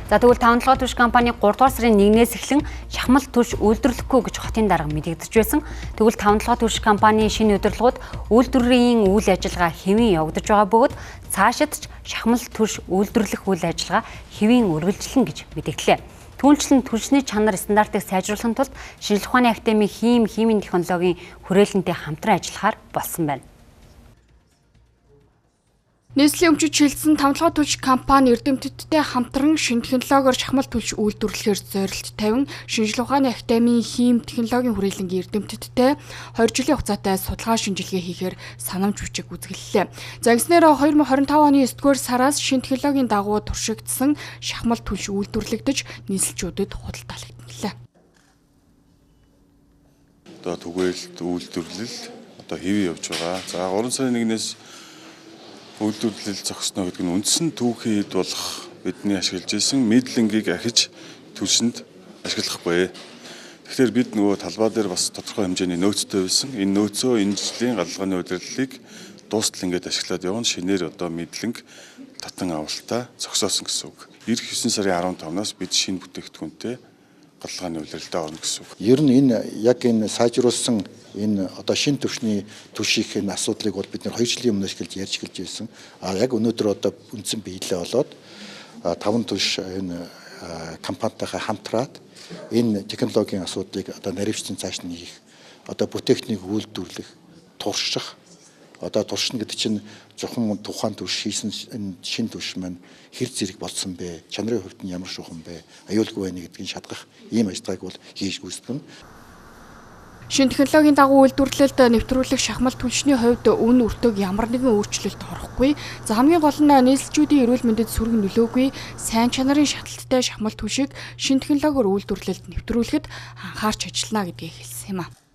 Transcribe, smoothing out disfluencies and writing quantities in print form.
За тэгвэл 5-7 түвш компани 3 дугаар сарын 1-ээс эхлэн шахмал түвш үйлдвэрлэхгүй гэж хотын дарга мэдэгдэж байсан. Тэгвэл 5-7 түвш компани шинэ удирдлагууд үйлдвэрийн үйл ажиллагаа хэвийн явагдаж байгаа бөгөөд цаашид ч шахмал түвш үйлдвэрлэх үйл ажиллагаа хэвийн үргэлжлэн гэж мэдэгдлээ. Түүнчлэн түвшний чанар стандартыг сайжруулахын тулд Шинжлэх ухааны академийн химийн технологийн хүрээлэнтэй хамтран ажиллахаар болсон байна. Нийслэлийн өмчөж шилжсэн 5-7 түвш компани эрдэмтдтэй хамтран шинэ технологиор шахмал түвш үйлдвэрлэхээр зорилт тавин Шинжлэх ухааны академийн хим технологийн хүрээлэнгийн эрдэмтдтэй 2 жилийн хугацаатай судалгаа шинжилгээ хийхээр санамж бичиг үзгэллээ. За ингэснээр 2025 оны 9-р сараас шинэ технологийн дагуу туршигдсан шахмал түвш үйлдвэрлэгдэж нийслэлчүүдэд худалдаалагдсан. Одоо түгээлт үйлдвэрлэл одоо хэвээ явж байгаа. За 3 сарын 1-ээс үйлдвэрлэл зогсноо гэдэг нь үндсэн түүхийд болох бидний ашиглаж исэн мэдлэнгийг ахиж түвшинд ашиглахгүй. Тэгэхээр бид нөгөө талбай дээр бас тодорхой хэмжээний нөөцтэй байсан. Энэ нөөцөө энэ жилийн гаралгааны удирдлагыг дуустал ингээд ашиглаад явна. Шинээр одоо мэдлэнг татан авалтаа зогсоосон гэсэн үг. Ирэх 9 сарын 15-наас бид шинэ бүтээгдэхүүнтэй гаралгааны удирдлагад орно гэсэн үг. Ер нь энэ яг энэ сайжруулсан энэ одоо шинэ түвшний түвших энэ асуудлыг бол бид нэр 2 жилийн өмнөөс эхэлж ярьж эхэлж байсан. Яг өнөөдөр одоо үндсэн биелээ болоод 5 түвш энэ компанитайгаа хамтраад энэ технологийн асуудлыг одоо наривчлан цааш нь хийх, одоо бүтээгдэхүүнийг үйлдвэрлэх, турших, одоо туршина гэдэг чинь зөвхөн тухайн түвш хийсэн энэ шинэ түвш маань хэр зэрэг болсон бэ? Чанарын хувьд нь ямар шухан бэ? Аюулгүй байна гэдгийг шатгах ийм ажиллагааг бол хийж гүйцэтгэв. Шинэ технологийн дагуу үйлдвэрлэлд нэвтрүүлэх шахмал түвшний хувьд үн өртөг ямар нэгэн өөрчлөлт орохгүй. За хамгийн гол нь нийслэлчүүдийн эрүүл мэндэд сөрөг нөлөөгүй сайн чанарын шаталттай шахмал түвшийг шинэ технологиор үйлдвэрлэлд нэвтрүүлэхэд анхаарч ажиллана гэдгийг хэлсэн юм а.